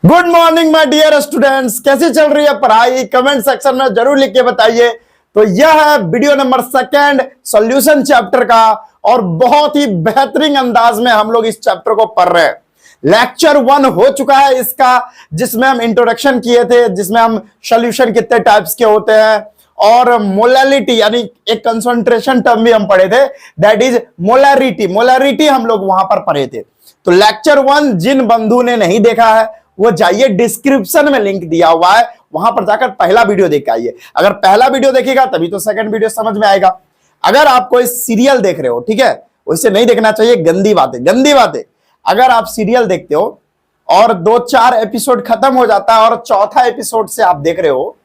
Good morning my dear students, कैसी चल रही है पढ़ाई? कमेंट सेक्शन में जरूर लिख के बताइए। तो यह है वीडियो नंबर 2 सॉल्यूशन चैप्टर का, और बहुत ही बेहतरीन अंदाज में हम लोग इस चैप्टर को पढ़ रहे हैं। लेक्चर 1 हो चुका है इसका, जिसमें हम इंट्रोडक्शन किए थे, जिसमें हम सॉल्यूशन कितने टाइप्स के होते हैं और मोलैलिटी यानी एक कंसंट्रेशन टर्म भी हम पढ़े थे, दैट इज मोलैरिटी। मोलैरिटी हम लोग वहां पर पढ़े थे। तो लेक्चर 1 जिन बंधु ने नहीं देखा है वो जाइए, डिस्क्रिप्शन में लिंक दिया हुआ है, वहां पर जाकर पहला वीडियो देख के आइए। अगर पहला वीडियो देखिएगा तभी तो सेकंड वीडियो समझ में आएगा। अगर आप कोई सीरियल देख रहे हो, ठीक है, वैसे नहीं देखना चाहिए, गंदी बातें गंदी बातें। अगर आप सीरियल देखते हो और 2-4 एपिसोड खत्म हो जाता है और चौथा एपिसोड से आप देख रहे हो,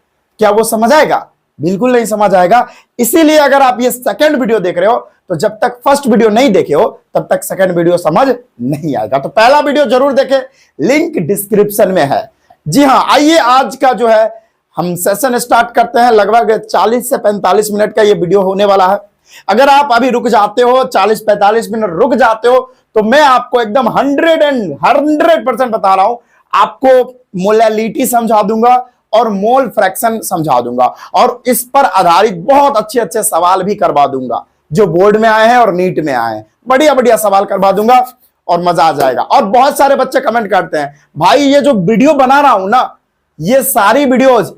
क्या वो समझ आएगा? बिल्कुल नहीं समझ आएगा। इसीलिए अगर आप ये सेकंड वीडियो देख रहे हो तो जब तक फर्स्ट वीडियो नहीं देखे हो तब तक सेकंड वीडियो समझ नहीं आएगा। तो पहला वीडियो जरूर देखें, लिंक डिस्क्रिप्शन में है। जी हां, आइए आज का जो है हम सेशन स्टार्ट करते हैं। लगभग 40 से 45 मिनट का ये वीडियो होने वाला है। अगर आप अभी रुक जाते हो, 40-45 मिनट रुक जाते हो, तो मैं आपको एकदम 100% बता रहा हूं, आपको मोलैलिटी समझा दूंगा और मोल फ्रैक्शन समझा दूंगा, और इस पर आधारित बहुत अच्छे अच्छे सवाल भी करवा दूंगा जो बोर्ड में आए हैं और नीट में आए हैं। बढ़िया बढ़िया सवाल करवा दूंगा और मजा आ जाएगा। और बहुत सारे बच्चे कमेंट करते हैं, भाई ये जो वीडियो बना रहा हूं ना, ये सारी वीडियोज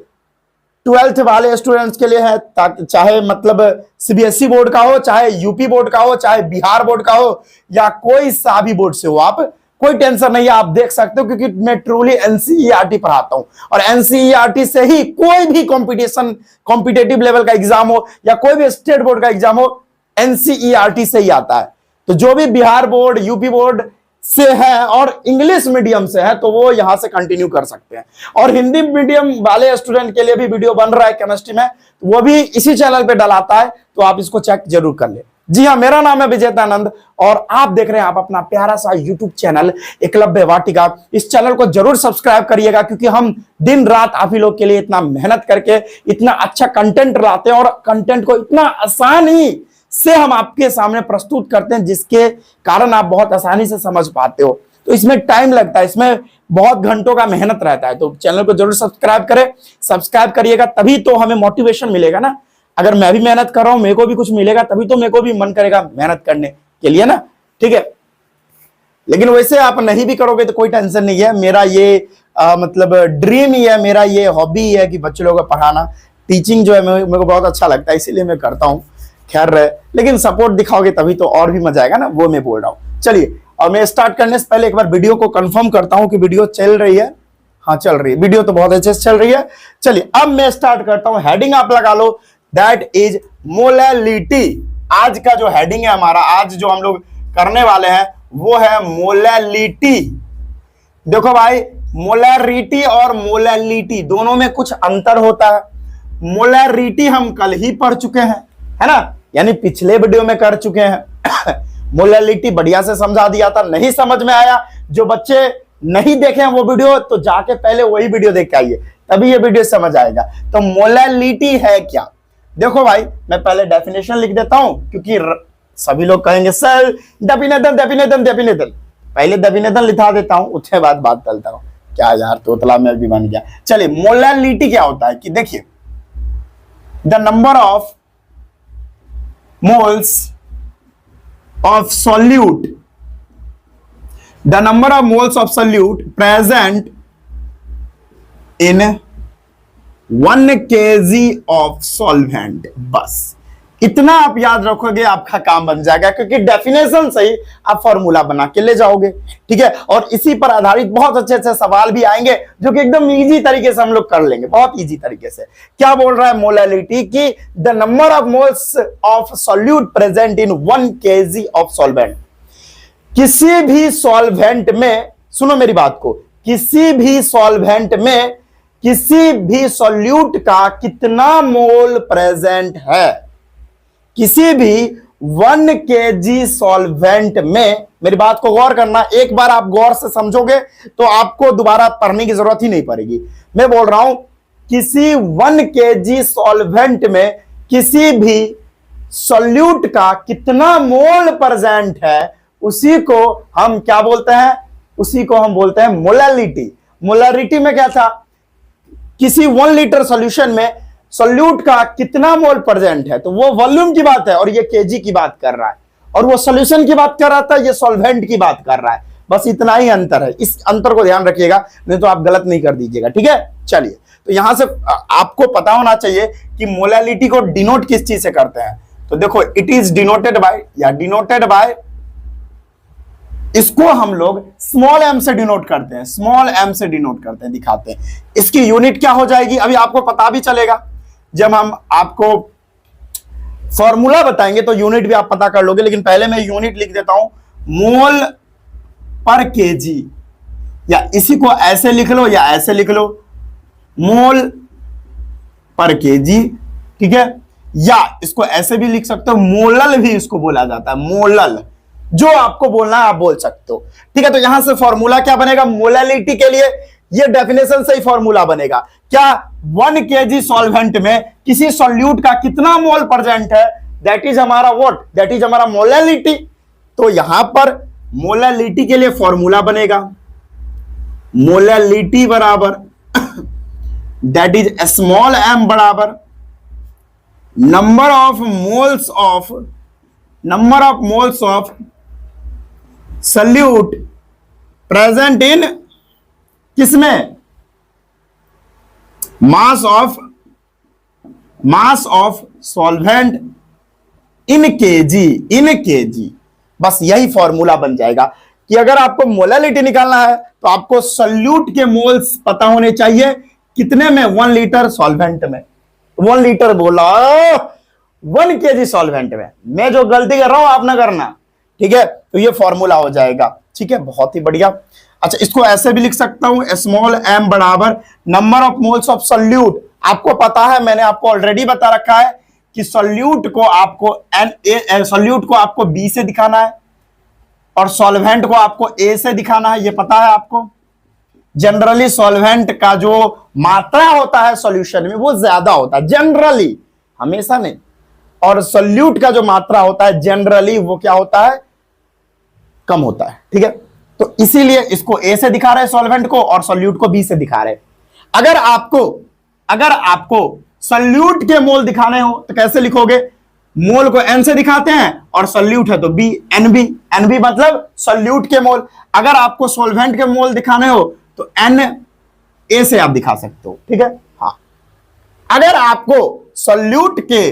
12th वाले स्टूडेंट्स के लिए है, ताकि चाहे मतलब सीबीएसई बोर्ड का हो, चाहे यूपी बोर्ड का हो, चाहे बिहार बोर्ड का हो, या कोई सा भी बोर्ड से हो, आप कोई टेंशन नहीं है, आप देख सकते हो, क्योंकि मैं ट्रूली एनसीईआरटी पढ़ाता हूं और एनसीईआरटी से ही कोई भी कॉम्पिटेटिव लेवल का एग्जाम हो या कोई भी स्टेट बोर्ड का एग्जाम हो, एनसीईआरटी से ही आता है। तो जो भी बिहार बोर्ड, यूपी बोर्ड से है और इंग्लिश मीडियम से है तो वो यहां से कंटिन्यू कर सकते हैं। और हिंदी मीडियम वाले स्टूडेंट के लिए भी वीडियो बन रहा है केमिस्ट्री में, वो भी इसी चैनल पे डलाता है, तो आप इसको चेक जरूर कर ले। जी हाँ, मेरा नाम है विजेतानंद और आप देख रहे हैं आप अपना प्यारा सा यूट्यूब चैनल एकलव्य वाटिका। इस चैनल को जरूर सब्सक्राइब करिएगा, क्योंकि हम दिन रात आप ही लोग के लिए इतना मेहनत करके इतना अच्छा कंटेंट लाते हैं और कंटेंट को इतना आसानी से हम आपके सामने प्रस्तुत करते हैं, जिसके कारण आप बहुत आसानी से समझ पाते हो। तो इसमें टाइम लगता है, इसमें बहुत घंटों का मेहनत रहता है। तो चैनल को जरूर सब्सक्राइब करें, सब्सक्राइब करिएगा, तभी तो हमें मोटिवेशन मिलेगा ना। अगर मैं भी मेहनत कर रहा हूं, मेरे को भी कुछ मिलेगा, तभी तो मेरे को भी मन करेगा मेहनत करने के लिए ना, ठीक है। लेकिन वैसे आप नहीं भी करोगे तो कोई टेंशन नहीं है। मेरा ये मतलब ड्रीम ही है, मेरा ये हॉबी है कि बच्चे लोगों को पढ़ाना। टीचिंग जो है मेरे को बहुत अच्छा लगता है, इसीलिए मैं करता हूँ। खैर, लेकिन सपोर्ट दिखाओगे तभी तो और भी मजा आएगा ना, वो मैं बोल रहा हूँ। चलिए, और मैं स्टार्ट करने से पहले एक बार वीडियो को कंफर्म करता हूँ कि वीडियो चल रही है। हाँ, चल रही है, वीडियो तो बहुत अच्छे से चल रही है। चलिए, अब मैं स्टार्ट करता हूँ। हेडिंग आप लगा लो, दैट इज मोलैलिटी। आज का जो हेडिंग है हमारा, आज जो हम लोग करने वाले हैं वो है मोलैलिटी। देखो भाई, मोलैरिटी और मोलैलिटी दोनों में कुछ अंतर होता है। मोलैरिटी हम कल ही पढ़ चुके हैं, है ना, यानी पिछले वीडियो में कर चुके हैं। मोलैलिटी बढ़िया से समझा दिया था, नहीं समझ में आया, जो बच्चे नहीं देखे हैं वो वीडियो, तो जाके पहले वही वीडियो देख के आइए, तभी ये वीडियो समझ आएगा। तो मोलैलिटी है क्या? देखो भाई, मैं पहले डेफिनेशन लिख देता हूं, क्योंकि सभी लोग कहेंगे सर डेफिनेशन। पहले डेफिनेशन लिखा देता हूं, उसके बाद बात करता हूं। क्या यार, तोतला मैं भी बन गया। चलिए, मोलैलिटी क्या होता है कि देखिए, the number of moles of solute, the number of moles of solute present in 1 kg of solvent। बस इतना आप याद रखोगे, आपका काम बन जाएगा, क्योंकि डेफिनेशन से ही आप फॉर्मूला बना के ले जाओगे, ठीक है। और इसी पर आधारित बहुत अच्छे अच्छे सवाल भी आएंगे, जो कि एकदम इजी तरीके से हम लोग कर लेंगे, बहुत इजी तरीके से। क्या बोल रहा है मोलैलिटी की? The number of moles of solute present in 1 kg of solvent. किसी भी सॉल्वेंट में, सुनो मेरी बात को, किसी भी सॉल्वेंट में किसी भी सॉल्यूट का कितना मोल प्रेजेंट है, किसी भी 1 kg सॉल्वेंट में। मेरी बात को गौर करना, एक बार आप गौर से समझोगे तो आपको दोबारा पढ़ने की जरूरत ही नहीं पड़ेगी। मैं बोल रहा हूं, किसी 1 kg सॉल्वेंट में किसी भी सॉल्यूट का कितना मोल प्रेजेंट है, उसी को हम क्या बोलते हैं? उसी को हम बोलते हैं मोलैलिटी। मोलरिटी में क्या था, किसी 1 लीटर सॉल्यूशन में सॉल्यूट का कितना मोल प्रेजेंट है, तो वो वॉल्यूम की बात है और ये केजी की बात कर रहा है, और वो सॉल्यूशन की बात कर रहा था, ये सॉल्वेंट की बात कर रहा है। बस इतना ही अंतर है, इस अंतर को ध्यान रखिएगा, नहीं तो आप गलत नहीं कर दीजिएगा। ठीक है, चलिए, तो यहां से आपको पता होना चाहिए कि मोलैलिटी को डिनोट किस चीज से करते हैं। तो देखो, इट इज डिनोटेड बाय या डिनोटेड बाय, इसको हम लोग स्मॉल एम से डिनोट करते हैं, स्मॉल एम से डिनोट करते हैं, दिखाते हैं। इसकी यूनिट क्या हो जाएगी अभी आपको पता भी चलेगा, जब हम आपको फॉर्मूला बताएंगे तो यूनिट भी आप पता कर लोगे, लेकिन पहले मैं यूनिट लिख देता हूं, मोल पर केजी, या इसी को ऐसे लिख लो या ऐसे लिख लो, मोल पर केजी। ठीक है, या इसको ऐसे भी लिख सकते हो, मोलल भी इसको बोला जाता है, मोलल, जो आपको बोलना है आप बोल सकते हो। ठीक है, तो यहां से फॉर्मूला क्या बनेगा मोलैलिटी के लिए, ये डेफिनेशन से ही फॉर्मूला बनेगा क्या, 1 केजी सॉल्वेंट में किसी सॉल्यूट का कितना मोल प्रेजेंट है, दैट इज हमारा व्हाट, दैट इज हमारा मोलैलिटी। तो यहां पर मोलैलिटी के लिए फॉर्मूला बनेगा, मोलैलिटी बराबर दैट इज स्मॉल एम बराबर number of moles of solute present in किसमें, mass of solvent in KG. बस यही फॉर्मूला बन जाएगा कि अगर आपको मोलैलिटी निकालना है तो आपको सॉल्यूट के मोल्स पता होने चाहिए, कितने में, 1 लीटर सॉल्वेंट में, 1 लीटर बोला 1 केजी सॉल्वेंट में। मैं जो गलती कर रहा हूं आप ना करना, ठीक है, तो ये फॉर्मूला हो जाएगा। ठीक है, बहुत ही बढ़िया। अच्छा, इसको ऐसे भी लिख सकता हूं, स्मॉल एम बराबर number of moles of solute. आपको पता है, मैंने आपको ऑलरेडी बता रखा है कि सॉल्यूट को आपको बी से दिखाना है और सॉल्वेंट को आपको ए से दिखाना है, ये पता है आपको। जनरली सॉल्वेंट का जो मात्रा होता है सॉल्यूशन में वो ज्यादा होता है, जनरली, हमेशा नहीं, और सॉल्यूट का जो मात्रा होता है जनरली वो क्या होता है, कम होता है। ठीक है, तो इसीलिए इसको ए से दिखा रहे हैं सॉल्वेंट को, और सॉल्यूट को बी से दिखा रहे हैं। अगर आपको सॉल्यूट के मोल दिखाने हो तो कैसे लिखोगे, मोल को एन से दिखाते हैं और सॉल्यूट है तो बी, एनबी मतलब सॉल्यूट के मोल। अगर आपको सॉल्वेंट के मोल दिखाने हो तो एन ए से आप दिखा सकते हो। ठीक है, हाँ, अगर आपको सॉल्यूट के,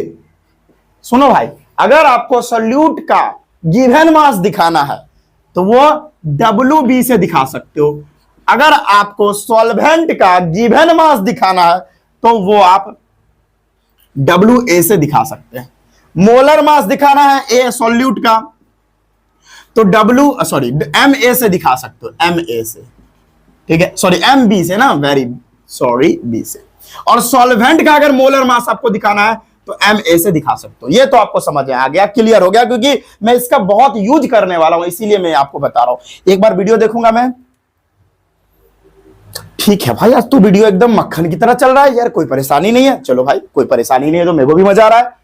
सुनो भाई, अगर आपको सॉल्यूट का गिवन मास दिखाना है तो वो WB से दिखा सकते हो। अगर आपको सॉल्वेंट का गिवन मास दिखाना है तो वो आप WA से दिखा सकते हैं। मोलर मास दिखाना है ए सॉल्यूट का तो MA से दिखा सकते हो, MA से। ठीक है, MB से ना, B से। और सॉल्वेंट का अगर मोलर मास आपको दिखाना है तो MA से दिखा सकते हो। ये तो आपको समझ में आ गया, क्लियर हो गया, क्योंकि मैं इसका बहुत यूज करने वाला हूं, इसीलिए मैं आपको बता रहा हूं। एक बार वीडियो देखूंगा मैं। ठीक है भाई, आज तो वीडियो एकदम मक्खन की तरह चल रहा है यार, कोई परेशानी नहीं है। चलो भाई, कोई परेशानी नहीं है तो मेरे को भी मजा आ रहा है।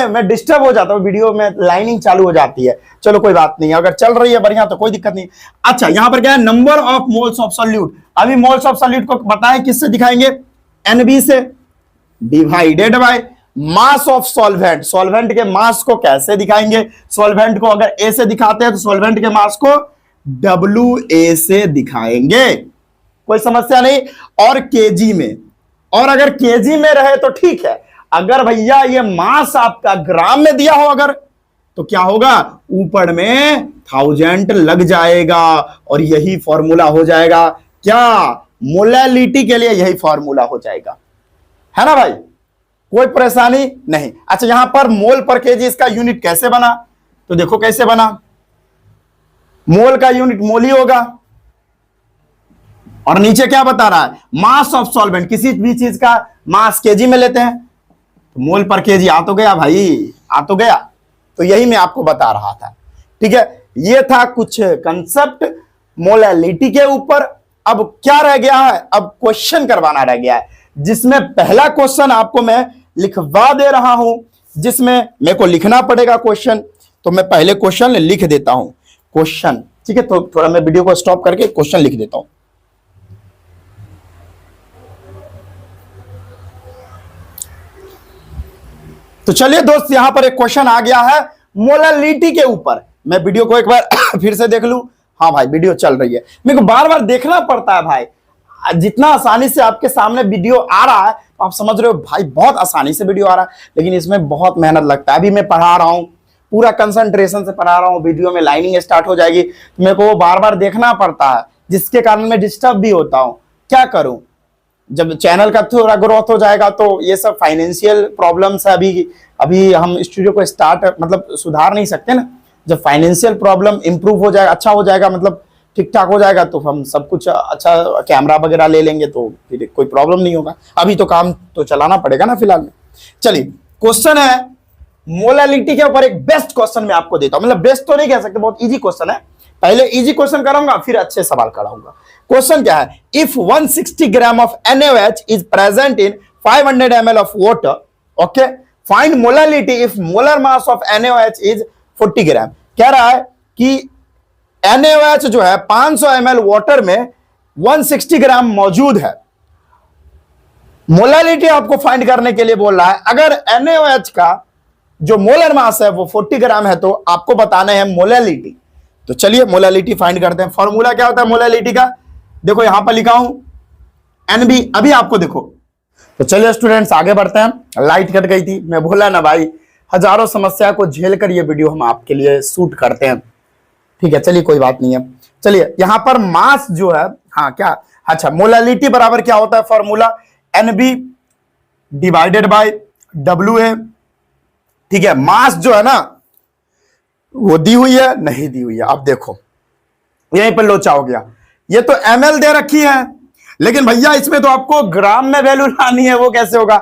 मैं डिस्टर्ब हो जाता हूँ, वीडियो में लाइनिंग चालू हो जाती है। चलो कोई बात नहीं, अगर चल रही है बढ़िया तो कोई दिक्कत नहीं। अच्छा, यहां पर क्या है, number of moles of solute. अभी मोल्स ऑफ सॉल्यूट को बताएं किससे दिखाएंगे, NB से, divided by mass of solvent. Solvent के मास को कैसे दिखाएंगे, सॉल्वेंट को अगर ए से दिखाते हैं तो सॉल्वेंट के मास को WA से दिखाएंगे, कोई समस्या नहीं। और केजी में, और अगर केजी में रहे तो ठीक है, अगर भैया ये मास आपका ग्राम में दिया हो अगर, तो क्या होगा, ऊपर में 1000 लग जाएगा और यही फॉर्मूला हो जाएगा क्या, मोलैलिटी के लिए यही फॉर्मूला हो जाएगा, है ना भाई, कोई परेशानी नहीं। अच्छा, यहां पर मोल पर केजी इसका यूनिट कैसे बना, तो देखो कैसे बना, मोल का यूनिट मोल ही होगा, और नीचे क्या बता रहा है, मास ऑफ सॉल्वेंट, किसी भी चीज का मास केजी में लेते हैं तो मोल पर केजी आ तो गया भाई, आ तो गया। तो यही मैं आपको बता रहा था। ठीक है, ये था कुछ कंसेप्ट मोलैलिटी के ऊपर। अब क्या रह गया है, अब क्वेश्चन करवाना रह गया है, जिसमें पहला क्वेश्चन आपको मैं लिखवा दे रहा हूं, जिसमें मेरे को लिखना पड़ेगा क्वेश्चन। तो मैं पहले क्वेश्चन लिख देता हूं, क्वेश्चन। ठीक है, तो थोड़ा मैं वीडियो को स्टॉप करके क्वेश्चन लिख देता हूं। तो चलिए दोस्त, यहां पर एक क्वेश्चन आ गया है मोलालिटी के ऊपर। मैं वीडियो को एक बार फिर से देख लूं। हाँ भाई, वीडियो चल रही है, मेरे को बार बार देखना पड़ता है भाई। जितना आसानी से आपके सामने वीडियो आ रहा है तो आप समझ रहे हो भाई, बहुत आसानी से वीडियो आ रहा है, लेकिन इसमें बहुत मेहनत लगता है। अभी मैं पढ़ा रहा हूं, पूरा कंसंट्रेशन से पढ़ा रहा हूं, वीडियो में लाइनिंग स्टार्ट हो जाएगी, तो मेरे को वो बार बार देखना पड़ता है, जिसके कारण मैं डिस्टर्ब भी होता हूं। क्या करूं, जब चैनल का थोड़ा ग्रोथ हो जाएगा तो ये सब फाइनेंशियल प्रॉब्लम्स है, अभी हम स्टूडियो को स्टार्ट मतलब सुधार नहीं सकते ना। जब फाइनेंशियल प्रॉब्लम इंप्रूव हो जाएगा, अच्छा हो जाएगा, मतलब ठीक ठाक हो जाएगा, तो हम सब कुछ अच्छा कैमरा वगैरह ले लेंगे, तो फिर कोई प्रॉब्लम नहीं होगा। अभी तो काम तो चलाना पड़ेगा ना फिलहाल में। चलिए, क्वेश्चन है मोलालिटी के ऊपर, एक बेस्ट क्वेश्चन मैं आपको देता हूं। मतलब बेस्ट तो नहीं कह सकते, बहुत इजी क्वेश्चन है। पहले इजी क्वेश्चन कराऊंगा, फिर अच्छे सवाल कराऊंगा। क्वेश्चन क्या है, if 160 gram of NaOH is present in 500 ml of water, okay, find molality if molar mass of NaOH is 40 ग्राम। कह रहा है कि NaOH जो है 500 ml वाटर में 160 ग्राम मौजूद है। मोलालिटी आपको फाइंड करने के लिए बोल रहा है। अगर NaOH का जो मोलर मास है वो 40 ग्राम है, तो आपको बताना है मोलालिटी। तो चलिए मोलालिटी फाइंड करते हैं। फॉर्मूला क्या होता है मोलालिटी का, देखो यहां पर लिखा हूं NB, अभी आपको देखो। तो चलिए स्टूडेंट्स, आगे बढ़ते हैं। लाइट कट गई थी, मैं भूला ना भाई, हजारों समस्या को झेल कर ये वीडियो हम आपके लिए शूट करते हैं। ठीक है, चलिए कोई बात नहीं है। चलिए यहां पर मास जो है, हाँ क्या, अच्छा, मोलालिटी बराबर क्या होता है formula, NB divided by WA। ठीक है, मास जो है ना वो दी हुई है, नहीं दी हुई है। अब देखो यहीं पर लोचा हो गया, ये तो ml दे रखी है, लेकिन भैया इसमें तो आपको ग्राम में वैल्यू लानी है, वो कैसे होगा।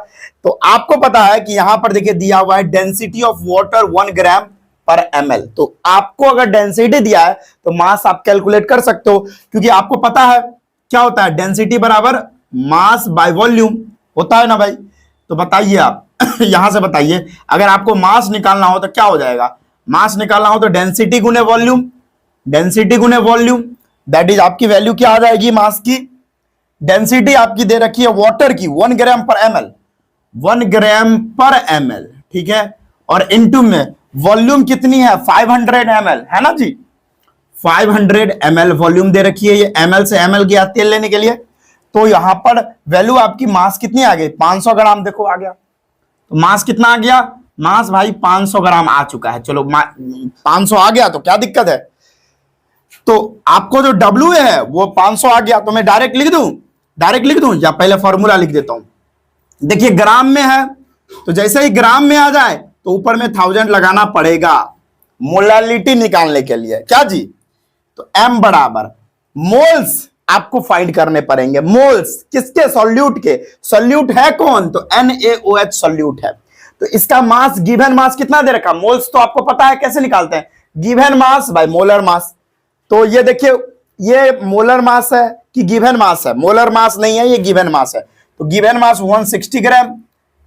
तो आपको पता है कि यहां पर देखिए दिया हुआ है डेंसिटी ऑफ वाटर 1 ग्राम पर ml। तो आपको अगर डेंसिटी दिया है तो मास आप कैलकुलेट कर सकते हो, क्योंकि आपको पता है क्या होता है, डेंसिटी बराबर मास बाय वॉल्यूम होता है ना भाई। तो बताइए आप यहां से बताइए, अगर आपको मास निकालना हो तो क्या हो जाएगा, मास निकालना हो तो डेंसिटी गुने वॉल्यूम, डेंसिटी गुने वॉल्यूम, दैट इज आपकी वैल्यू क्या आ जाएगी मास की। डेंसिटी आपकी दे रखी है वाटर की 1 ग्राम पर ml, 1 ग्राम पर ml, ठीक है, और इनटू में वॉल्यूम कितनी है 500 ml, है ना जी, 500 ml वॉल्यूम दे रखी है। ये ml से ml गया तेल लेने के लिए, तो यहां पर वैल्यू आपकी मास कितनी आ गई 500 ग्राम। देखो आ गया, तो मास कितना आ गया, मास भाई 500 ग्राम आ चुका है। चलो 500 आ गया तो क्या दिक्कत है, तो आपको जो W है वो 500 आ गया, तो मैं डायरेक्ट लिख दूं या पहले फॉर्मूला लिख देता हूं। देखिए ग्राम में है, तो जैसे ही ग्राम में आ जाए तो ऊपर में 1000 लगाना पड़ेगा मोलालिटी निकालने के लिए। क्या जी, तो M बराबर मोल्स आपको फाइंड करने पड़ेंगे। मोल्स किसके, सॉल्यूट के। सॉल्यूट है कौन, तो NaOH सॉल्यूट है। तो इसका मास, गिवन मास कितना दे रखा, मोल्स तो आपको पता है कैसे निकालते हैं, given mass by molar mass. तो ये देखिए, ये मोलर मास है कि गिवन मास है, मोलर मास नहीं है, ये गिवन मास है। तो given mass 160 gram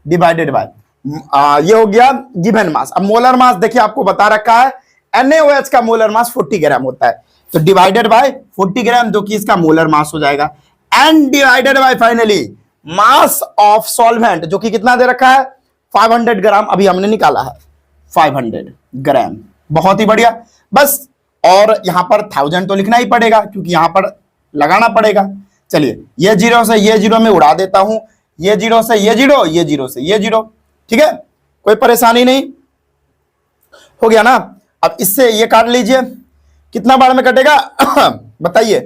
divided by ये हो गया गिवन मास। अब मोलर मास देखिए आपको बता रखा है NaOH का मोलर मास 40 ग्राम होता है, तो डिवाइडेड बाय 40 ग्राम, जो कि इसका मोलर मास हो जाएगा, and divided by finally mass of solvent, जो कि कितना दे रखा है 500 ग्राम, अभी हमने निकाला है 500 ग्राम। बहुत ही बढ़िया, बस, और यहां पर 1000 तो लिखना ही पड़ेगा क्योंकि यहां पर लगाना पड़ेगा। चलिए ये जीरो से ये जीरो में उड़ा देता हूं, ये जीरो से ये जीरो, ये जीरो से ये जीरो, ठीक है, कोई परेशानी नहीं, हो गया ना। अब इससे ये काट लीजिए, कितना बार में कटेगा बताइए,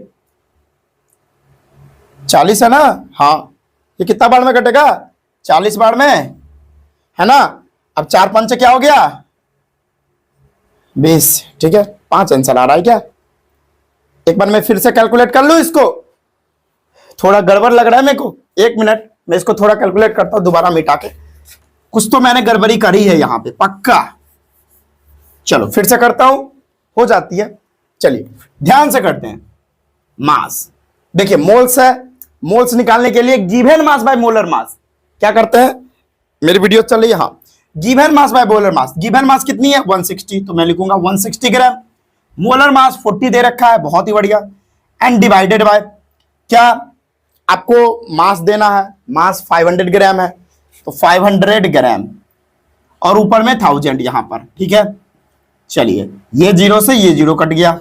40 है ना, हाँ, ये कितना बार में कटेगा 40 बार में, है ना। अब 4 पंचे क्या हो गया 20, ठीक है, 5 आंसर आ रहा है क्या। एक बार मैं फिर से कैलकुलेट कर लूं इसको, थोड़ा गड़बड़ लग रहा है मेरे को, 1 मिनट मैं इसको थोड़ा कैलकुलेट करता हूं दोबारा मिटा के, कुछ तो मैंने गड़बड़ी करी है यहां पे पक्का। चलो फिर से करता हूं, हो जाती है। चलिए ध्यान से करते हैं। मास देखिए मोल्स है, मोल्स निकालने के लिए given mass by molar mass क्या करते हैं, मेरी वीडियो चल रही है, हाँ, given mass by molar mass. Given mass कितनी है 160, तो मैं लिखूंगा 160 ग्राम, मोलर मास 40 दे रखा है, बहुत ही बढ़िया, एंड डिवाइडेड बाय क्या आपको मास देना है, मास 500 ग्राम है, तो 500 ग्राम और ऊपर में 1000 यहां पर, ठीक है। चलिए ये 0 से ये 0 कट गया,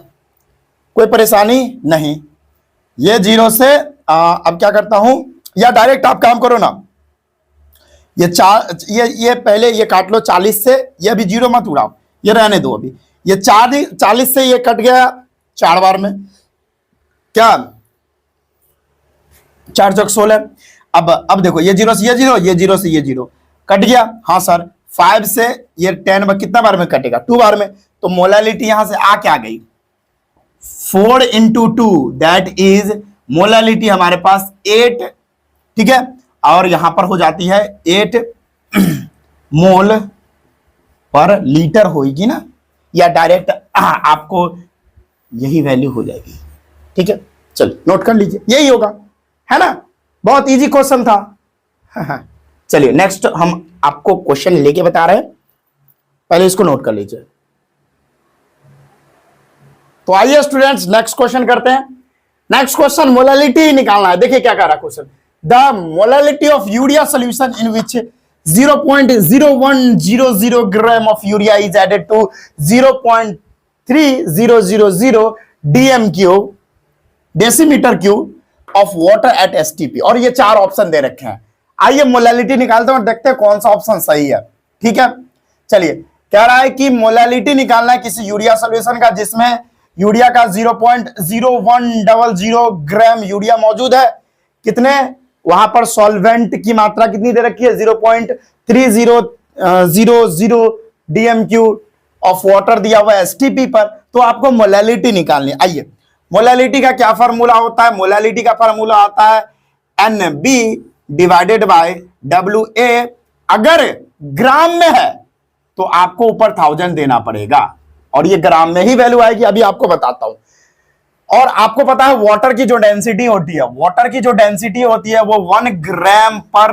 कोई परेशानी नहीं। ये 0 से अब क्या करता हूं, या डायरेक्ट आप काम करो ना, ये पहले ये काट लो 40 से, ये अभी 0 मत उड़ाओ, ये रहने दो अभी। ये 40 से ये कट गया 4 बार में, क्या 4 चौक 16। अब देखो ये 0 से ये 0, ये 0 से ये 0 कट गया। हाँ सर 5 से ये 10 कितना बार में कटेगा, 2 बार में। तो मोलालिटी यहां से आ क्या गई, 4 into 2, दैट इज मोलालिटी हमारे पास 8, ठीक है। और यहां पर हो जाती है 8 मोल पर लीटर होगी ना, या डायरेक्ट आपको यही वैल्यू हो जाएगी, ठीक है। चलिए नोट कर लीजिए, यही होगा, है ना, बहुत इजी क्वेश्चन था। चलिए नेक्स्ट हम आपको क्वेश्चन लेके बता रहे हैं, पहले इसको नोट कर लीजिए। तो आइए स्टूडेंट्स नेक्स्ट क्वेश्चन करते हैं। नेक्स्ट क्वेश्चन मोलालिटी निकालना है। देखिए क्या कह रहा है question, the molality of urea solution in which 0.0100 gram of urea is added to 0.3000 DM cube decimetre cube of water at STP. और ये 4 ऑप्शन दे रखे हैं। आइए मोलालिटी निकालते हैं और देखते हैं कौन सा ऑप्शन सही है, ठीक है। चलिए कह रहा है कि मोलालिटी निकालना है किसी यूरिया सोल्यूशन का जिसमें यूरिया का 0.0100 ग्राम यूरिया मौजूद है। कितने, वहां पर सॉल्वेंट की मात्रा कितनी दे रखी है, 0.3000 डीएमक्यू ऑफ वाटर दिया हुआ है एसटीपी पर। तो आपको मोलालिटी निकालनी है। आइए मोलालिटी का क्या फार्मूला होता है, मोलालिटी का फार्मूला आता है NB डिवाइडेड बाय WA। अगर ग्राम में है तो आपको ऊपर 1000 देना पड़ेगा और ये ग्राम में ही वैल्यू आएगी, अभी आपको बताता हूं। और आपको पता है वाटर की जो डेंसिटी होती है, वाटर की जो डेंसिटी होती है वो 1 ग्राम पर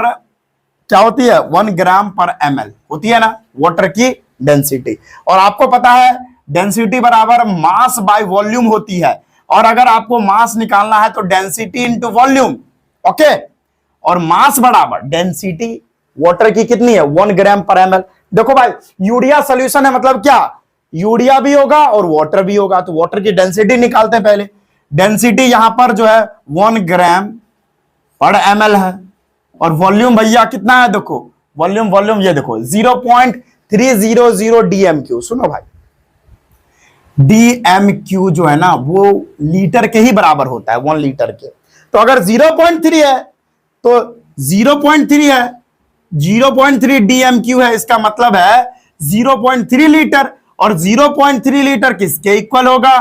क्या होती है, 1 ग्राम पर ml होती है ना, वाटर की डेंसिटी। और आपको पता है डेंसिटी बराबर मास बाय वॉल्यूम होती है। और अगर आपको मास निकालना है तो डेंसिटी इंटू वॉल्यूम, ओके। और मास बराबर डेंसिटी वाटर की कितनी है, 1 ग्राम पर ml। देखो भाई यूरिया सोल्यूशन है, मतलब क्या, यूरिया भी होगा और वाटर भी होगा। तो वाटर की डेंसिटी निकालते हैं पहले। डेंसिटी यहां पर जो है 1 ग्राम पर ml है। और वॉल्यूम भैया कितना है, देखो वॉल्यूम ये देखो 0.300 डीएमक्यू। सुनो भाई डीएमक्यू जो है ना वो लीटर के ही बराबर होता है, 1 लीटर के। तो अगर 0.3 है तो 0.3 है, 0.3 डीएमक्यू है, इसका मतलब है 0.3 लीटर। और 0.3 लीटर किसके इक्वल होगा,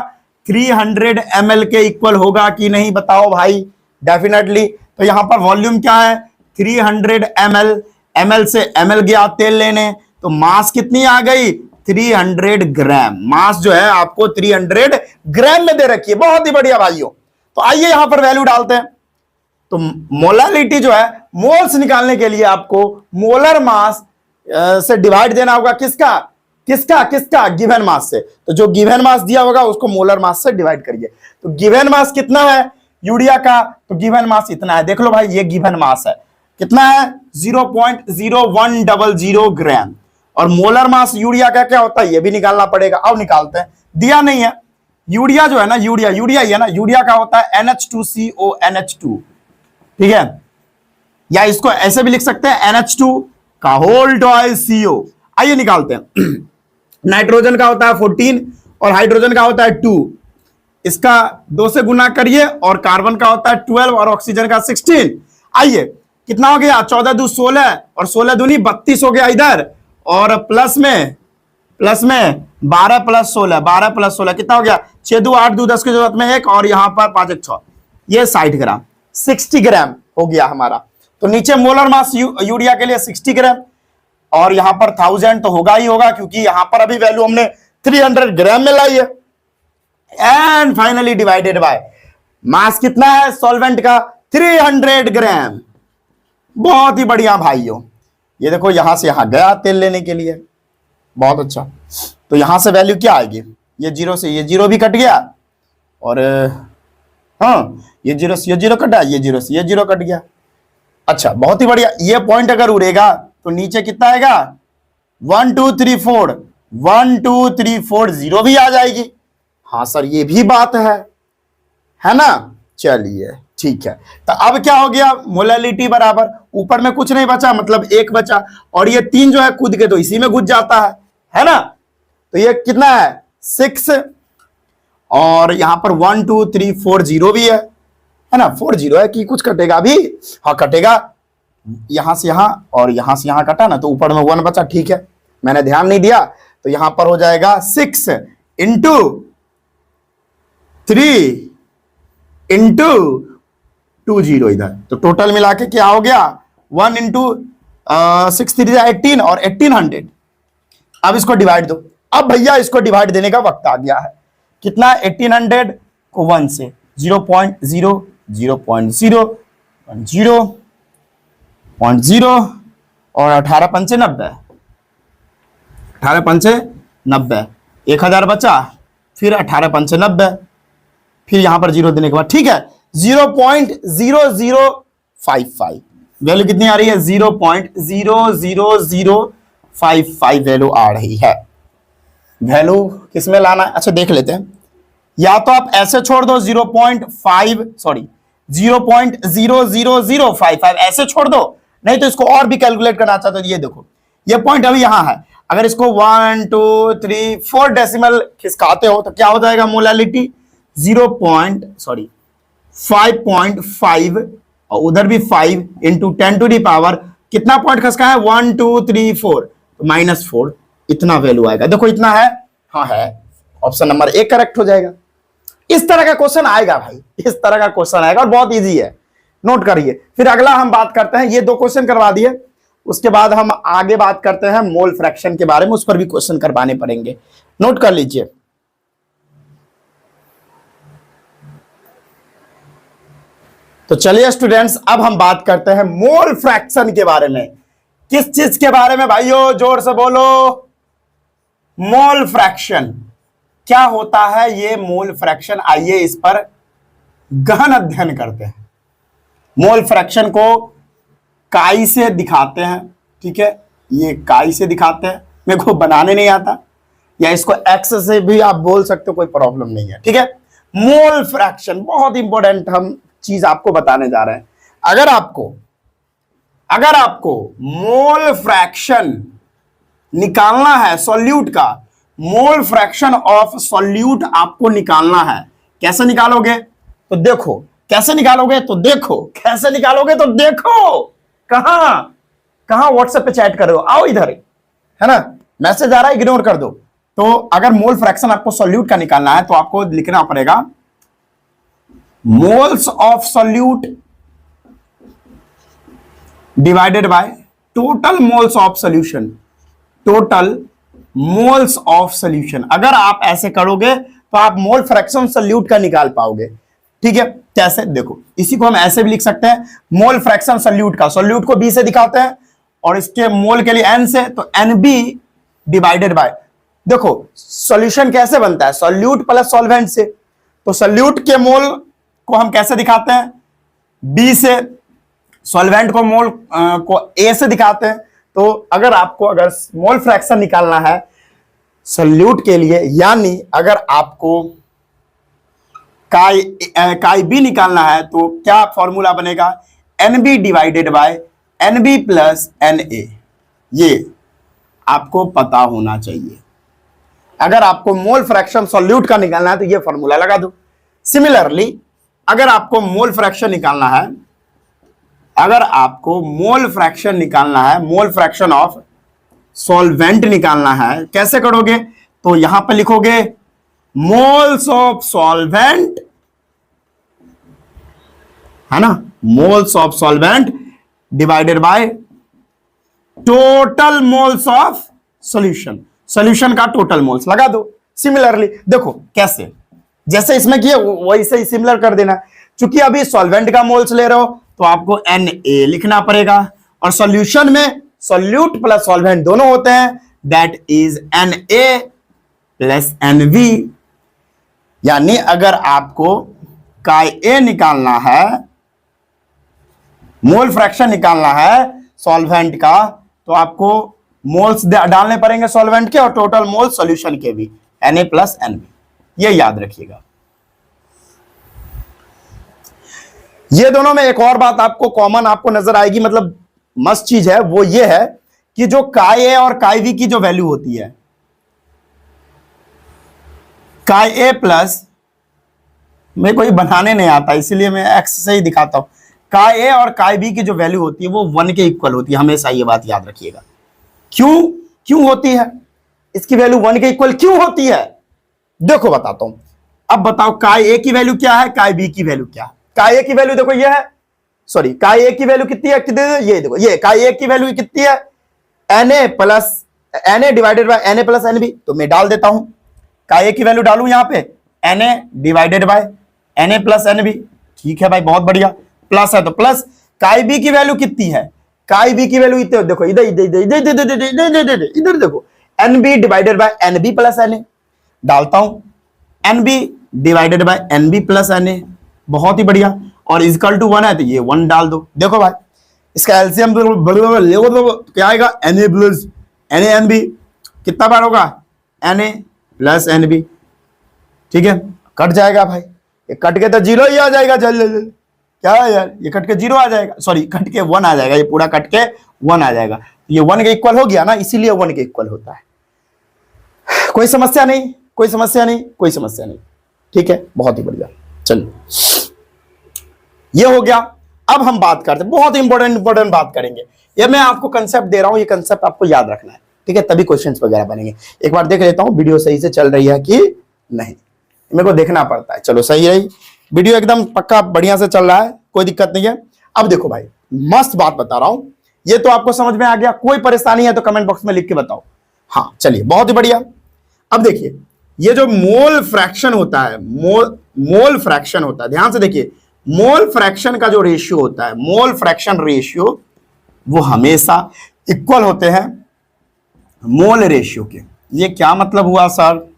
300 ml के इक्वल होगा कि नहीं, बताओ भाई। डेफिनेटली। तो यहां पर वॉल्यूम क्या है, 300 ml, ml से ml गया तेल लेने, तो मास कितनी आ गई, 300 ग्राम। मास जो है आपको 300 ग्राम में दे रखी है, बहुत ही बढ़िया भाइयों। तो आइए यहां पर वैल्यू डालते हैं। तो मोलालिटी जो है, मोल्स निकालने के लिए आपको मोलर मास से डिवाइड देना होगा, किसका किसका किसका, गिवन मास से। तो जो गिवन मास दिया होगा उसको मोलर मास से डिवाइड करिए। तो गिवन मास कितना है यूरिया का, तो गिवन मास इतना है, देख लो भाई ये गिवन मास है, कितना है 0.0100 ग्राम। और मोलर मास यूरिया का क्या होता है ये भी निकालना पड़ेगा। अब निकालते हैं, दिया नहीं है। यूरिया जो है ना, यूरिया ही है ना, यूरिया का होता है NH2CO NH2, ठीक है। या इसको ऐसे भी लिख सकते हैं NH2 का होल ट्वाइस CO। आइए निकालते हैं। नाइट्रोजन का होता है 14 और हाइड्रोजन का होता है 2, इसका 2 से गुना करिए। और कार्बन का होता है 12 और ऑक्सीजन का 16। आइए कितना हो गया, 14 दूनी 16 और 16 दूनी 32 हो गया इधर। और प्लस में 12 प्लस 16 कितना हो गया, 6 2 8 2 10 की जरूरत में 1 और यहां पर 5 1 6, ये 60 ग्राम, 60 ग्राम हो गया हमारा। तो नीचे मोलर मास यूरिया के लिए 60 ग्राम और यहां पर 1000 तो होगा ही होगा, क्योंकि यहां पर अभी वैल्यू हमने 300 ग्राम में लाई है। And finally divided by mass कितना है सॉल्वेंट का, 300 ग्राम। बहुत ही बढ़िया भाइयों, ये देखो यहां से यहां गया तेल लेने के लिए, बहुत अच्छा। तो यहां से वैल्यू क्या आएगी, ये 0 से ये 0 भी कट गया और हाँ ये 0 से ये 0 कटा, ये 0 से ये 0 कट गया। अच्छा बहुत ही बढ़िया। ये पॉइंट अगर उड़ेगा तो नीचे कितना आएगा, 1 2 3 4 1 2 3 4 0 भी आ जाएगी। हाँ सर ये भी बात है ना। चलिए ठीक है, तो अब क्या हो गया, मोलैलिटी बराबर, ऊपर में कुछ नहीं बचा मतलब 1 बचा, और ये 3 जो है कूद के तो इसी में घुस जाता है ना। तो ये कितना है 6, और यहां पर 1 2 3 4 0 भी है ना। 4 0 है कि कुछ कटेगा अभी, हाँ कटेगा, यहां से यहां और यहां से यहां कटा ना, तो ऊपर में 1 बचा। ठीक है, मैंने ध्यान नहीं दिया, तो यहां पर हो जाएगा 6 इंटू 3 इंटू 2 0 इधर, तो टोटल मिला के क्या हो गया 1 इंटू 6 3 18 और 1800। अब इसको डिवाइड दो। अब भैया इसको डिवाइड देने का वक्त आ गया है। कितना 1800 को 1 से 0.0 0.0 0.0 और 18 पंचे 90, 18 पंचे 90, 1000 बचा, फिर 18 पंचे 90, फिर यहां पर 0 देने के बाद ठीक है 0.0055 वैल्यू कितनी आ रही है 0.00055 वैल्यू आ रही है। वैल्यू किसमें लाना है, अच्छा देख लेते हैं। या तो आप ऐसे छोड़ दो 0.000055 ऐसे छोड़ दो, नहीं तो इसको और भी कैलकुलेट करना चाहते हो। ये देखो ये पॉइंट अभी यहां है, अगर इसको 1 2 3 4 डेसिमल खिसकाते हो तो क्या हो जाएगा मोलैलिटी 5.5 और उधर भी 5 इंटू 10 टू दी पावर कितना पॉइंट खसका है 1 2 3 4 तो -4 इतना वैल्यू आएगा। देखो इतना है, हाँ है, ऑप्शन नंबर 1 करेक्ट हो जाएगा। इस तरह का क्वेश्चन आएगा भाई, इस तरह का क्वेश्चन आएगा और बहुत इजी है, नोट करिए। फिर अगला हम बात करते हैं, ये 2 क्वेश्चन करवा दिए, उसके बाद हम आगे बात करते हैं मोल फ्रैक्शन के बारे में, उस पर भी क्वेश्चन करवाने पड़ेंगे, नोट कर लीजिए। तो चलिए स्टूडेंट्स अब हम बात करते हैं मोल फ्रैक्शन के बारे में। किस चीज के बारे में भाइयों, जोर से बोलो, मोल फ्रैक्शन क्या होता है, ये मोल फ्रैक्शन, आइए इस पर गहन अध्ययन करते हैं। मोल फ्रैक्शन को काई से दिखाते हैं, ठीक है, ये काई से दिखाते हैं, मेरे को बनाने नहीं आता, या इसको एक्स से भी आप बोल सकते हो, कोई प्रॉब्लम नहीं है, ठीक है। मोल फ्रैक्शन बहुत इंपॉर्टेंट हम चीज आपको बताने जा रहे हैं। अगर आपको मोल फ्रैक्शन निकालना है सॉल्यूट का, मोल फ्रैक्शन ऑफ सॉल्यूट आपको निकालना है, कैसे निकालोगे तो देखो, कैसे निकालोगे तो देखो, कैसे निकालोगे तो देखो, कहां व्हाट्सएप पे चैट कर रहे हो, आओ इधर, है ना, मैसेज आ रहा है इग्नोर कर दो। तो अगर मोल फ्रैक्शन आपको सॉल्यूट का निकालना है तो आपको लिखना पड़ेगा moles of solute divided by total moles of solution, total moles of solution. अगर आप ऐसे करोगे तो आप मोल फ्रैक्शन सॉल्यूट का निकाल पाओगे, ठीक है। कैसे, देखो इसी को हम ऐसे भी लिख सकते हैं, मोल फ्रैक्शन सॉल्यूट का, सॉल्यूट को बी से दिखाते हैं और इसके मोल के लिए एन से, तो एन बी डिवाइडेड बाय, देखो सॉल्यूशन कैसे बनता है, सॉल्यूट प्लस सॉल्वेंट से, तो सॉल्यूट के मोल को हम कैसे दिखाते हैं बी से, सॉल्वेंट को मोल को ए से दिखाते हैं। तो अगर मोल फ्रैक्शन निकालना है सॉल्यूट के लिए, यानी अगर आपको काई बी निकालना है तो क्या फॉर्मूला बनेगा, N B divided by N B plus N A, ये आपको पता होना चाहिए। अगर आपको मोल फ्रैक्शन सॉल्यूट का निकालना है तो ये फॉर्मूला लगा दो। सिमिलरली अगर आपको मोल फ्रैक्शन निकालना है, अगर आपको मोल फ्रैक्शन निकालना है, मोल फ्रैक्शन ऑफ सॉल्वेंट निकालना है, कैसे करोगे, तो यहां पर लिखोगे मोल्स ऑफ सॉल्वेंट, है ना, moles of solvent divided by total moles of solution, solution का टोटल मोल्स लगा दो। सिमिलरली देखो कैसे, जैसे इसमें किए वैसे ही सिमिलर कर देना। चूंकि अभी सॉल्वेंट का मोल्स ले रहे हो तो आपको Na लिखना पड़ेगा, और सॉल्यूशन में सॉल्यूट प्लस सॉल्वेंट दोनों होते हैं, that is Na plus Nv। यानी अगर आपको Ka निकालना है, मोल फ्रैक्शन निकालना है सॉल्वेंट का, तो आपको मोल्स डालने पड़ेंगे सॉल्वेंट के और टोटल मोल सॉल्यूशन के भी, Na प्लस Nb, ये याद रखिएगा। ये दोनों में एक और बात आपको कॉमन आपको नजर आएगी, मतलब मस्त चीज है, वो ये है कि जो काय ए और काय बी की जो वैल्यू होती है, काय ए प्लस, मेरे को ये बनाने नहीं आता इसलिए मैं एक्स से ही दिखाता हूं, काय ए और काय बी की जो वैल्यू होती है वो 1 के इक्वल होती है, हमेशा ये बात याद रखिएगा। क्यों होती है, इसकी वैल्यू 1 के इक्वल क्यों होती है, देखो बताता हूं। अब बताओ काय ए की वैल्यू क्या है, काय बी की वैल्यू क्या है। काय ए की वैल्यू देखो ये है, सॉरी काय ए की वैल्यू कितनी है, ये देखो, ये काय ए की वैल्यू कितनी है, Na plus Na divided by Na plus Nb, तो मैं डाल देता हूं, काय ए की वैल्यू डालू यहां पे Na divided by Na plus Nb, ठीक है भाई बहुत बढ़िया, प्लस है तो प्लस। काय बी की वैल्यू कितनी है, काय बी की वैल्यू इतने देखो, इधर इधर देखो, Nb divided by Nb plus Na, डालता हूं Nb divided by Nb plus Na, बहुत ही बढ़िया, और इक्वल टू 1 है तो ये 1 डाल दो। देखो भाई इसका एलसीएम तो क्या आएगा, Na प्लस NaNb, कितना बार होगा Na प्लस Nb, ठीक है, कट जाएगा भाई, ये कट के तो 0 ही आ जाएगा, चल क्या है यार, ये कट के 0 आ जाएगा, सॉरी कट के 1 आ जाएगा, ये पूरा कट के 1 आ जाएगा, ये 1 के इक्वल हो गया ना, इसीलिए 1 के इक्वल होता है। कोई समस्या नहीं, कोई समस्या नहीं, कोई समस्या नहीं, ठीक है, बहुत ही बढ़िया। चलिए ये हो गया। अब हम बात करते हैं, बहुत इंपॉर्टेंट बात करेंगे, ये मैं आपको कंसेप्ट दे रहा हूं, ये कंसेप्ट आपको याद रखना है, ठीक है, तभी क्वेश्चंस वगैरह बनेंगे। एक बार देख लेता हूं वीडियो सही से चल रही है कि नहीं, मेरे को देखना पड़ता है। चलो सही रही वीडियो, एकदम पक्का बढ़िया से चल रहा है, कोई दिक्कत नहीं है। अब देखो भाई मस्त बात बता रहा हूं, ये तो आपको समझ में आ गया, कोई परेशानी है तो कमेंट बॉक्स में लिख के बताओ। हाँ चलिए बहुत ही बढ़िया। अब देखिए ये जो मोल फ्रैक्शन होता है, मोल फ्रैक्शन होता है, ध्यान से देखिए, मोल फ्रैक्शन का जो रेशियो होता है, मोल फ्रैक्शन रेशियो, वो हमेशा इक्वल होते हैं मोल रेशियो के। ये क्या मतलब हुआ सर,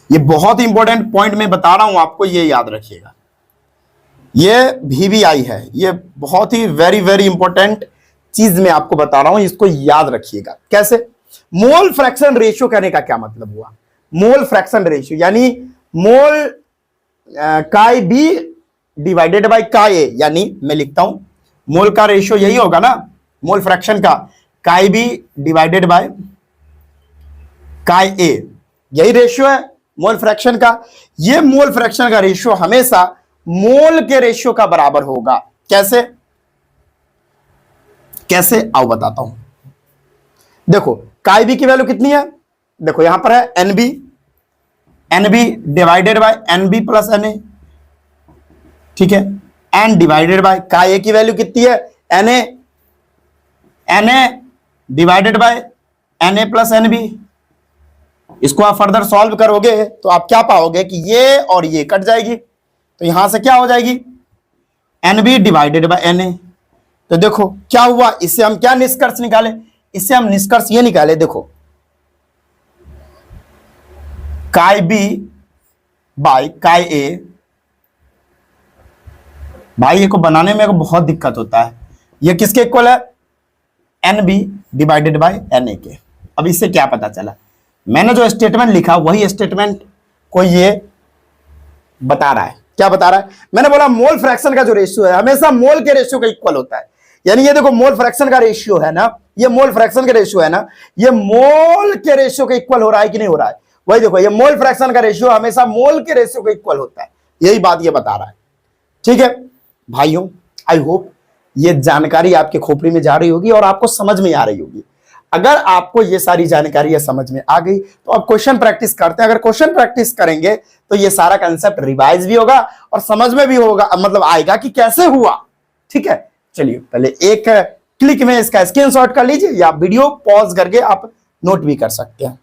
ये बहुत इंपॉर्टेंट पॉइंट मैं बता रहा हूं आपको, ये याद रखिएगा। ये VBI है, ये बहुत ही वेरी इंपॉर्टेंट चीज मैं आपको बता रहा हूं, इसको याद रखिएगा। कैसे, मोल फ्रैक्शन रेशियो कहने का क्या मतलब हुआ, मोल फ्रैक्शन रेशियो यानी मोल काय बी डिवाइडेड बाय काय ए, यानी मैं लिखता हूं मोल का रेशियो यही होगा ना, मोल फ्रैक्शन का, काय बी डिवाइडेड बाय काय ए, यही रेशियो है मोल फ्रैक्शन का। ये मोल फ्रैक्शन का रेशियो हमेशा मोल के रेशियो का बराबर होगा। कैसे कैसे आओ बताता हूं। देखो काय बी की वैल्यू कितनी है, देखो यहां पर है Nb divided by Nb plus Na, ठीक है, N डिवाइडेड बाय काय ए की वैल्यू कितनी है, Na divided by Na plus Nb। इसको आप फर्दर सॉल्व करोगे तो आप क्या पाओगे कि ये और ये कट जाएगी, तो यहां से क्या हो जाएगी, Nb डिवाइडेड बाय Na। तो देखो क्या हुआ, इससे हम क्या निष्कर्ष निकाले, इससे हम निष्कर्ष ये निकाले, देखो काय बी बाय काय ए, भाई ये को बनाने में बहुत दिक्कत होता है, ये किसके इक्वल है, Nb डिवाइडेड बाय Na के। अब इससे क्या पता चला, मैंने जो स्टेटमेंट लिखा वही स्टेटमेंट को ये बता रहा है। क्या बता रहा है, मैंने बोला मोल फ्रैक्शन का जो रेशियो है हमेशा मोल के रेशियो का इक्वल होता है, यानी ये देखो मोल फ्रैक्शन का रेशियो है ना, ये मोल फ्रैक्शन का रेशियो है ना, ये मोल के रेशियो का इक्वल हो रहा है कि नहीं हो रहा है, वही देखो ये मोल फ्रैक्शन का रेशियो हमेशा मोल के रेशियो का इक्वल होता है, यही बात ये बता रहा है। ठीक है भाइयों, आई होप ये जानकारी आपके खोपड़ी में जा रही होगी और आपको समझ में आ रही होगी। अगर आपको ये सारी जानकारी समझ में आ गई तो अब क्वेश्चन प्रैक्टिस करते हैं। अगर क्वेश्चन प्रैक्टिस करेंगे तो ये सारा कंसेप्ट रिवाइज भी होगा और समझ में भी होगा, मतलब आएगा कि कैसे हुआ। ठीक है, चलिए पहले एक क्लिक में इसका स्क्रीनशॉट कर लीजिए या वीडियो पॉज करके आप नोट भी कर सकते हैं।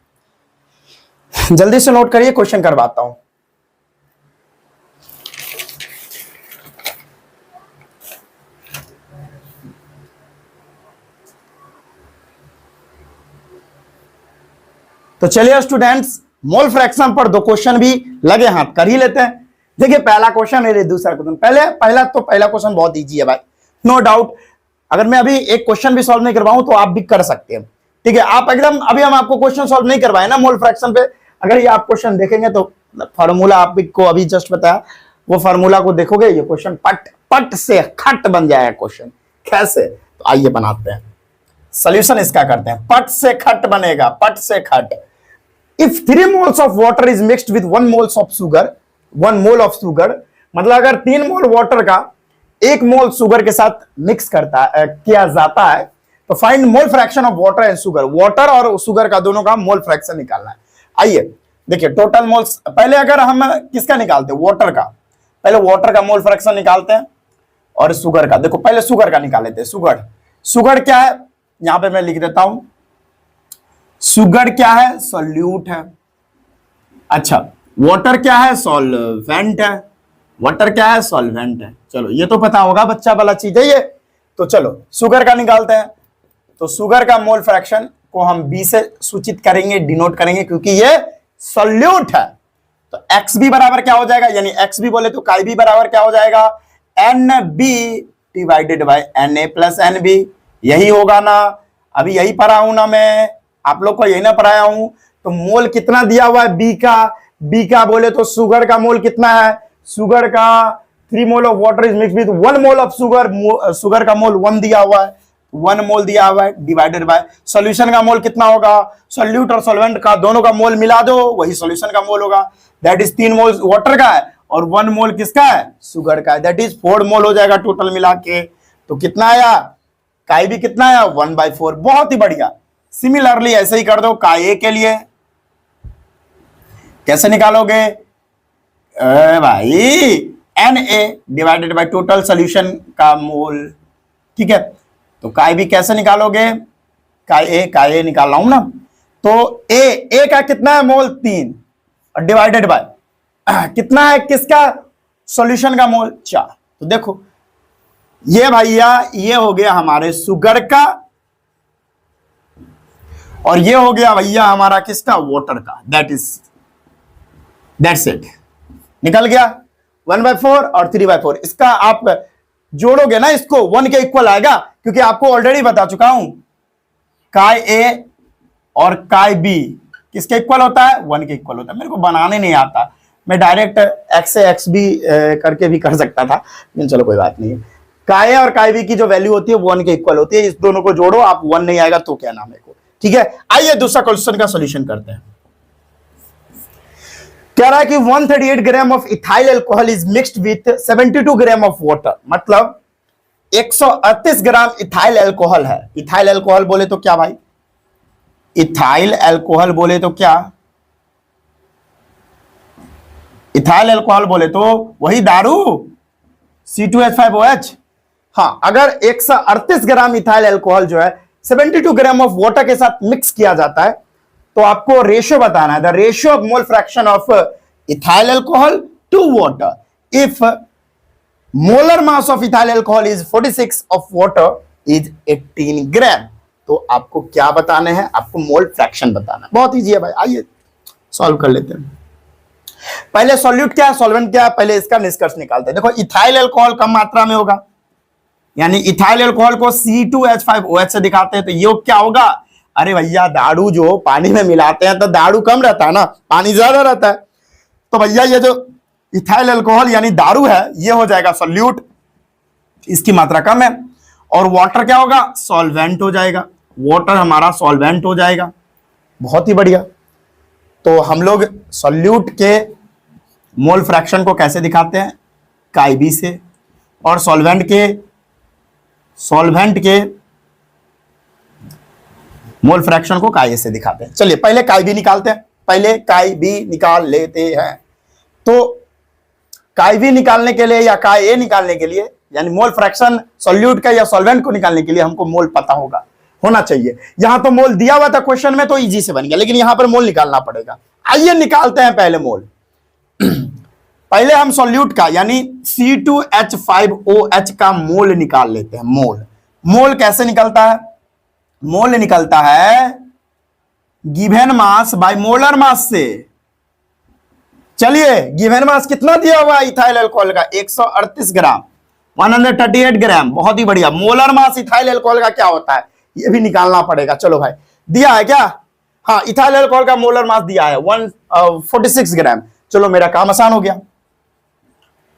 जल्दी से नोट करिए, क्वेश्चन करवाता हूं। तो चलिए स्टूडेंट्स, मोल फ्रैक्शन पर दो क्वेश्चन भी लगे हाथ कर ही लेते हैं। देखिए पहला क्वेश्चन है, दूसरा क्वेश्चन पहला क्वेश्चन बहुत इजी है भाई, नो डाउट। अगर मैं अभी एक क्वेश्चन भी सॉल्व नहीं करवाऊं तो आप भी कर सकते हैं, ठीक है। आप एकदम अभी हम आपको क्वेश्चन सॉल्व नहीं करवाए ना मोल फ्रैक्शन पे, अगर ये आप क्वेश्चन देखेंगे तो फॉर्मूला आपको अभी जस्ट बताया, वो फॉर्मूला को देखोगे, ये क्वेश्चन पट पट से खट बन जाएगा क्वेश्चन। कैसे? तो आइए बनाते हैं सॉल्यूशन, इसका करते हैं। पट से खट बनेगा, पट से खट। If 3 moles of water is mixed with 1 moles of sugar, 1 mole of sugar, मतलब अगर 3 मोल वाटर का 1 मोल शुगर के साथ मिक्स किया जाता है, तो find mole fraction of water and sugar. Water और शुगर का दोनों का मोल फ्रैक्शन निकालना है। आइए देखिए टोटल मोल्स, पहले अगर हम किसका निकालते हैं, वाटर का, पहले वाटर का मोल फ्रैक्शन निकालते हैं और शुगर का। देखो पहले शुगर का निकाल लेते हैं। शुगर क्या है, यहां पे मैं लिख देता हूं, शुगर क्या है, सॉल्यूट है। अच्छा, वाटर क्या है, सॉल्वेंट है। वाटर क्या है, सॉल्वेंट है। चलो ये तो पता होगा, बच्चा वाला चीज है ये। तो चलो शुगर का निकालते हैं। तो शुगर का मोल फ्रैक्शन को हम बी से सूचित करेंगे, डिनोट करेंगे, क्योंकि ये सॉल्यूट है। तो एक्स बी बराबर क्या हो जाएगा, यानी एक्स बी बोले तो काई बी बराबर क्या हो जाएगा, N B divided by N A plus N B. यही होगा ना, अभी यही पढ़ा हूं ना मैं, आप लोग को यही ना पढ़ाया हूं। तो मोल कितना दिया हुआ है बी का बोले तो शुगर का मोल कितना है, शुगर का 3 mole of water is mix with 1 mole of sugar, sugar का मोल 1 दिया हुआ है, 1 मोल दिया हुआ है, डिवाइडेड बाय सॉल्यूशन का मोल कितना होगा, सॉल्यूट और सॉल्वेंट का दोनों का मोल मिला दो, वही सॉल्यूशन का मोल होगा। दैट इज 3 मोल वाटर का है और 1 मोल किसका है, शुगर का है। दैट इज 4 मोल हो जाएगा टोटल मिला के। तो कितना आया, काई भी कितना आया, 1/4। बहुत ही बढ़िया। सिमिलरली ऐसे ही कर दो काई ए के लिए। कैसे निकालोगे भाई, N A divided by total solution का मोल, ठीक है। तो काई भी कैसे निकालोगे, काई ए निकाल रहा हूं ना। तो ए का कितना है मोल, 3, और डिवाइडेड बाय कितना है किसका, सॉल्यूशन का मोल 4। तो देखो ये भैया, ये हो गया हमारे शुगर का, और ये हो गया भैया हमारा किसका, वाटर का। दैट्स इट, निकल गया 1/4 और 3/4। इसका आप जोड़ोगे ना, इसको 1 के इक्वल आएगा, क्योंकि आपको ऑलरेडी बता चुका हूं काई ए और काई बी किसके इक्वल होता है, 1 के इक्वल होता है। मेरे को बनाने नहीं आता, मैं डायरेक्ट एक्स से एक्स बी करके भी कर सकता था, लेकिन चलो कोई बात नहीं है। काई ए और काई बी की जो वैल्यू होती है 1 के इक्वल होती है। इस दोनों को जोड़ो, आप 1 नहीं आएगा तो क्या नाम है को, ठीक है। आइए दूसरा क्वेश्चन का सोल्यूशन करते हैं। कह रहा है कि 138 gram of ethyl alcohol is mixed with 72 gram of water, मतलब 138 ग्राम इथाइल अल्कोहल है। इथाइल अल्कोहल बोले तो क्या भाई, इथाइल अल्कोहल बोले तो क्या, इथाइल अल्कोहल बोले तो वही दारू C2H5OH। हाँ, अगर 138 ग्राम इथाइल अल्कोहल जो है 72 ग्राम ऑफ वाटर के साथ मिक्स किया जाता है, तो आपको रेशियो बताना है, the ratio of mole fraction of ethyl alcohol to water. If molar mass of ethyl alcohol is 46 of water is 18 gram. तो आपको क्या बताने हैं, आपको मोल फ्रैक्शन बताना है। बहुत इजी है भाई, आइए सॉल्व कर लेते हैं। पहले सॉल्यूट क्या है, सॉल्वेंट क्या है, पहले इसका निष्कर्ष निकालते हैं। देखो इथाइल अल्कोहल कम मात्रा में होगा, यानी इथाइल अल्कोहल को C2H5OH से दिखाते हैं, तो ये क्या होगा, अरे भैया दारू जो पानी में मिलाते हैं तो दारू कम रहता है ना, पानी ज्यादा रहता है। तो भैया ये जो इथाइल अल्कोहल यानी दारू है, ये हो जाएगा सॉल्यूट, इसकी मात्रा कम है। और वाटर क्या होगा, सॉल्वेंट हो जाएगा, वाटर हमारा सॉल्वेंट हो जाएगा। बहुत ही बढ़िया। तो हम लोग सॉल्यूट के मोल फ्रैक्शन को कैसे दिखाते हैं, काई बी से, और सॉल्वेंट के मोल फ्रैक्शन को काई ए से दिखाते हैं। चलिए पहले काई बी निकालते हैं, पहले काई बी निकाल लेते हैं। तो काई बी निकालने के लिए या काई ए निकालने के लिए, यानी मोल फ्रैक्शन सॉल्यूट का या सॉल्वेंट को निकालने के लिए हमको मोल पता होना चाहिए। यहां तो मोल दिया हुआ था क्वेश्चन में, तो इजी से बन गया, लेकिन यहां पर मोल निकालना पड़ेगा। आइए निकालते हैं पहले मोल। पहले हम सॉल्यूट का यानी C2H5OH का मोल निकाल लेते हैं। मोल कैसे निकलता है, मोल निकलता है given mass by molar mass से। चलिए गिवन मास कितना दिया हुआ है इथाइल अल्कोहल का, 138 ग्राम। 138 ग्राम, बहुत ही बढ़िया। मोलर मास इथाइल अल्कोहल का क्या होता है ये भी निकालना पड़ेगा। चलो भाई, दिया है क्या? हाँ, इथाइल अल्कोहल का मोलर मास दिया है 146 ग्राम। चलो मेरा काम आसान हो गया।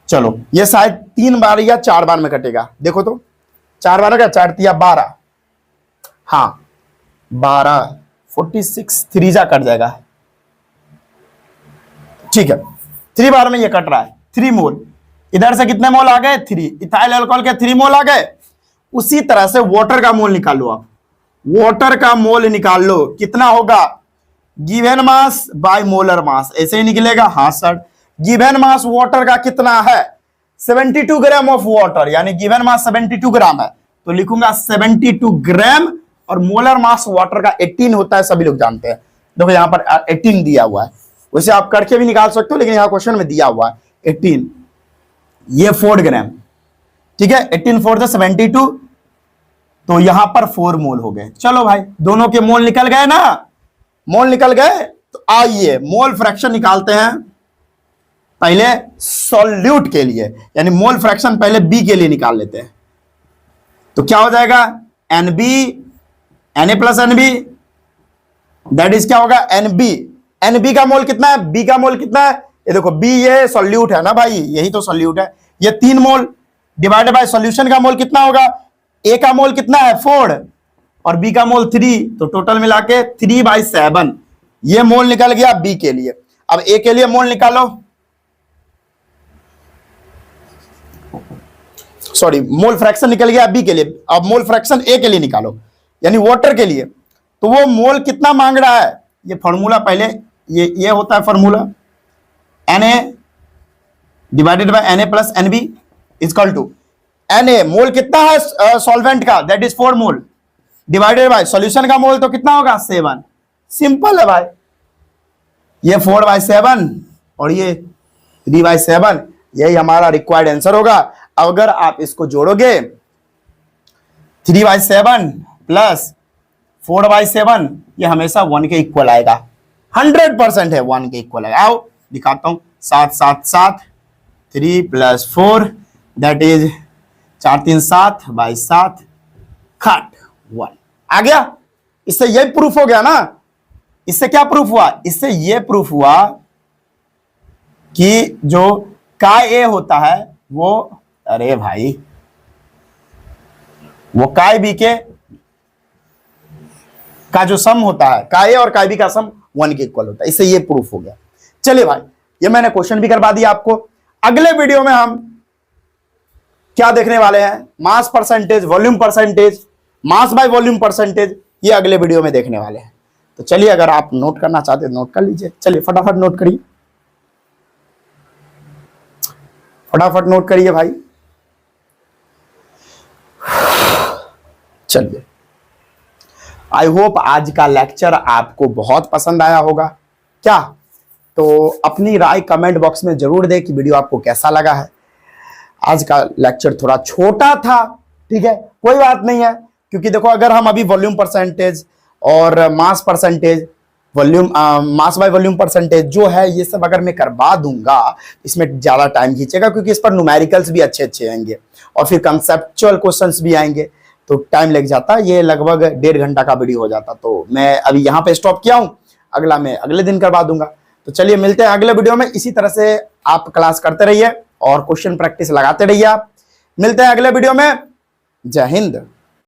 चलो ये शायद 3 बार या 4 बार में कटेगा, देखो तो 4 बार का 4 तिया 12, हाँ 12, 46 3 जा कट जाएगा, ठीक है 3 बार में ये कट रहा है। 3 मोल, इधर से कितने मोल आ गए? 3। इथाइल अल्कोहल के 3 मोल आ गए। उसी तरह से वाटर का मोल निकाल लो आप। वाटर का मोल निकाल लो, कितना होगा? Given mass by molar mass, ऐसे ही निकलेगा। हाँ सर, गिवन मास वाटर का कितना है? 72 ग्राम ऑफ वाटर, यानी गिवन मास 72 ग्राम है, तो लिखूंगा 72 ग्राम। और मोलर मास वाटर का 18 होता है, सभी लोग जानते हैं। देखो यहां पर 18 दिया हुआ है, वैसे आप करके भी निकाल सकते हो, लेकिन यहां क्वेश्चन में दिया हुआ है 18। ये 4 ग्राम, ठीक है, 18 4 से 72, तो यहां पर 4 मोल हो गए। चलो भाई, दोनों के मोल निकल गए ना, मोल निकल गए। तो आइए मोल फ्रैक्शन निकालते हैं पहले सॉल्यूट के लिए, यानी मोल फ्रैक्शन पहले बी के लिए निकाल लेते हैं। तो क्या हो जाएगा? NB Na plus NB, that is क्या होगा? NB का मोल कितना है? B का मोल कितना है? ये देखो B ये सॉल्यूट है ना भाई, यही तो सॉल्यूट है। ये 3 मोल डिवाइडेड बाय सॉल्यूशन का मोल कितना होगा? A का मोल कितना है? 4 और B का मोल 3, तो टोटल मिला के 3/7 ये मोल निकल गया B के लिए। अब A के लिए मोल निकालो, सॉरी मोल फ्रैक्शन निकल गया B के लिए। अब मोल फ्रैक्शन A के लिए निकालो, यानी वाटर के लिए। तो वो मोल कितना मांग रहा है? ये फॉर्मूला पहले ये होता है formula, Na divided by Na plus NB equal to Na mole कितना है सॉल्वेंट का? That is 4 mole divided by solution का मोल तो कितना होगा? 7। सिंपल है भाई, ये 4/7 और ये 3/7, यही हमारा रिक्वायर्ड आंसर होगा। अगर आप इसको जोड़ोगे 3/7 प्लस 4/7, ये हमेशा 1 के इक्वल आएगा, 100% है 1 के इक्वल आएगा। आओ दिखाता हूं, 7 7 7, 3 + 4 दैट इज 4 3 7/7 खट 1 आ गया। इससे यही प्रूफ हो गया ना। इससे क्या प्रूफ हुआ? इससे यह प्रूफ हुआ कि जो का ए होता है वो, अरे भाई, वो काय बी के का जो सम होता है, काय ए और काय बी का सम 1 के इक्वल होता है। इससे ये प्रूफ हो गया। चलिए भाई, ये मैंने क्वेश्चन भी करवा दिया आपको। अगले वीडियो में हम क्या देखने वाले हैं? Mass percentage, volume percentage, mass by volume percentage, ये अगले वीडियो में देखने वाले हैं। तो चलिए, अगर आप नोट करना चाहते हैं नोट कर लीजिए। चलिए फटाफट नोट करिए, फटाफट नोट करिए भाई। चलिए, आई होप आज का लेक्चर आपको बहुत पसंद आया होगा। क्या? तो अपनी राय कमेंट बॉक्स में जरूर दें कि वीडियो आपको कैसा लगा है। आज का लेक्चर थोड़ा छोटा था, ठीक है, कोई बात नहीं है, क्योंकि देखो अगर हम अभी वॉल्यूम परसेंटेज और mass percentage, volume mass by volume percentage जो है, ये सब अगर मैं करवा दूंगा, इसमें ज्यादा टाइम खींचेगा, क्योंकि इस पर न्यूमेरिकल्स भी अच्छे अच्छे आएंगे और फिर कंसेप्चुअल क्वेश्चंस भी आएंगे, तो टाइम लग जाता। ये लगभग 1.5 घंटा का वीडियो हो जाता। तो मैं अभी यहाँ पे स्टॉप किया हूँ, अगला मैं अगले दिन करवा दूंगा। तो चलिए मिलते हैं अगले वीडियो में। इसी तरह से आप क्लास करते रहिए और क्वेश्चन प्रैक्टिस लगाते रहिए। आप मिलते हैं अगले वीडियो में। जय हिंद।